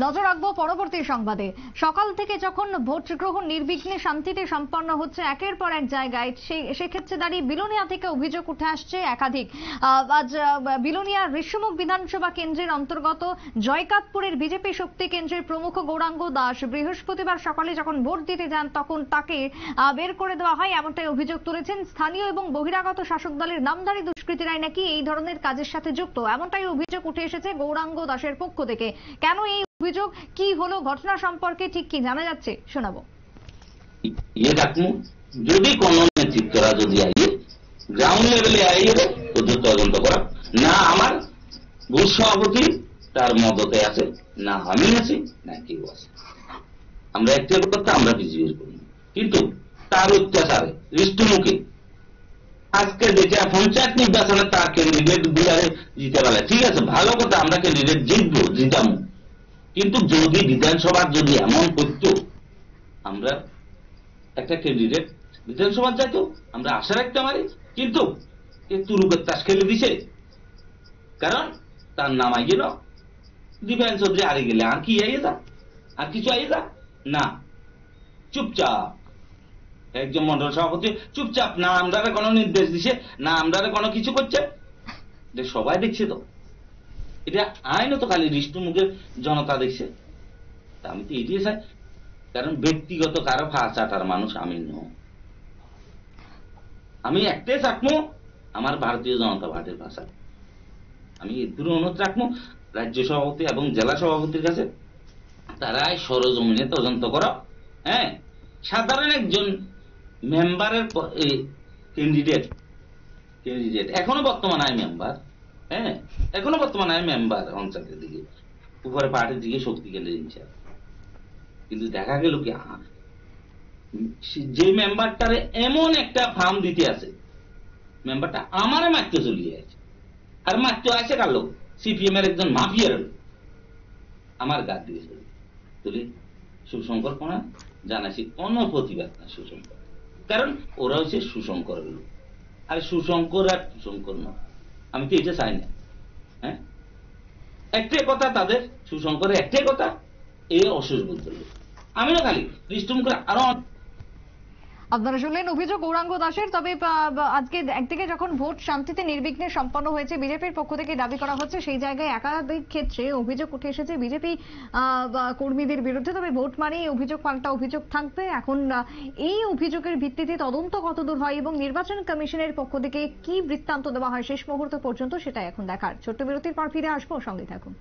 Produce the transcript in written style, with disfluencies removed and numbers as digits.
নজর রাখবো পরবর্তী সংবাদে। সকাল থেকে যখন ভোট গ্রহণ নির্বিঘ্নে শান্তিতে সম্পন্ন হচ্ছে একের পর এক জায়গায়, সেক্ষেত্রে দাঁড়িয়ে বিলোনিয়া থেকে অভিযোগ উঠে আসছে একাধিক। আজ বিলোনিয়া ঋষ্যমুখ বিধানসভা কেন্দ্রের অন্তর্গত জয়কাতপুরের বিজেপি শক্তি কেন্দ্রের প্রমুখ গৌরাঙ্গ দাস বৃহস্পতিবার সকালে যখন ভোট দিতে যান তখন তাকে বের করে দেওয়া হয়, এমনটাই অভিযোগ তুলেছেন স্থানীয় এবং বহিরাগত শাসক দলের নামধারী দুষ্কৃতীরাই নাকি এই ধরনের কাজের সাথে যুক্ত, এমনটাই অভিযোগ উঠে এসেছে গৌরাঙ্গ দাসের পক্ষ থেকে। কেন এই অভিযোগ, কি হলো ঘটনা সম্পর্কে ঠিক কি জানা যাচ্ছে শোনাবো। যদি কোন নেতৃত্বরা যদি আইয়ে গ্রাউন্ড লেভেলে আইয়ে ওদের তদন্ত করা, না আমার বুথ সভাপতি তার মদতে আছে, না আমি আছি, না কেউ আছে, আমরা একটা করতে আমরা বিজেপির করি, কিন্তু তার অত্যাচারে ঋষ্টুমুখী আজকে দেখে পঞ্চায়েত নির্বাচনে তার ক্যান্ডিডেট বিহারে জিতে পারে, ঠিক আছে ভালো কথা, আমরা ক্যান্ডিডেট জিতবো, জিতাম, কিন্তু যদি বিধানসভার যদি এমন করতো আমরা একটা ক্যান্ডিডেট বিধানসভা যাইতো, আমরা আশা রাখতে পারি, কিন্তু তুরুকের তাস খেলে দিছে, কারণ তার নাম আইয়ে না ডিফেন্স চৌধুরী হারে গেলে আর কি আইয়ে যা, আর কিছু আইয়ে যা না, চুপচাপ একজন মন্ডল সভাপতি চুপচাপ, না আমরা কোনো নির্দেশ দিছে, না আমরা কোনো কিছু করছে, সবাই দেখছে তো, এটা আইনও তো খালি ঋষ্টুমুখের জনতা দেখছে। আমি তো এটাই চাই, কারণ ব্যক্তিগত কারো ফা চাটার মানুষ আমি নয়, আমি একটাই চাকমো আমার ভারতীয় জনতা পার্টির ভাষা, আমি এদুর অনুরোধ রাখবো রাজ্য সভাপতি এবং জেলা সভাপতির কাছে, তারাই সরজমিনে তদন্ত করো। হ্যাঁ, সাধারণ একজন মেম্বারের ক্যান্ডিডেট এখনো বর্তমানে আমি মেম্বার, হ্যাঁ এখনো বর্তমানে আমি মেম্বার অঞ্চলের দিকে, উপরে পার্টির দিকে শক্তি কেন্দ্রের ইনচার্জ, কিন্তু দেখা গেল কি যে মেম্বারটারে এমন একটা ফার্ম দিতে আছে, মেম্বারটা আমারে মারতে চলিয়ে আছে, আর মারতে আছে কার লোক, সিপিএম এর একজন মাফিয়ার লোক, আমার গাছ দিয়ে চলি সুশঙ্কর কোনা জানাছি কোনো প্রতিবাদ না সুশঙ্কর, কারণ ওরা হচ্ছে সুশঙ্করের লোক, আর সুশঙ্কর আর সুশঙ্কর নয়, আমি তো এটা চাই না। হ্যাঁ, একটাই কথা তাদের, সুশঙ্করের একটাই কথা, এ অসুর বলতে আমি না খালি ঋষ্টুমুখের আরো। আপনারা শুনলেন অভিযোগ গৌরাঙ্গ দাসের। তবে আজকে একদিকে যখন ভোট শান্তিতে নির্বিঘ্নে সম্পন্ন হয়েছে, বিজেপির পক্ষ থেকে দাবি করা হচ্ছে সেই জায়গায় একাধিক ক্ষেত্রে অভিযোগ উঠে এসেছে বিজেপি কর্মীদের বিরুদ্ধে। তবে ভোট মানেই অভিযোগ পাল্টা অভিযোগ থাকবে। এখন এই অভিযোগের ভিত্তিতে তদন্ত কতদূর হয় এবং নির্বাচন কমিশনের পক্ষ থেকে কি বৃত্তান্ত দেওয়া হয় শেষ মুহূর্ত পর্যন্ত, সেটা এখন দেখার। ছোট্ট বিরতির পর ফিরে আসবো, সঙ্গে থাকুন।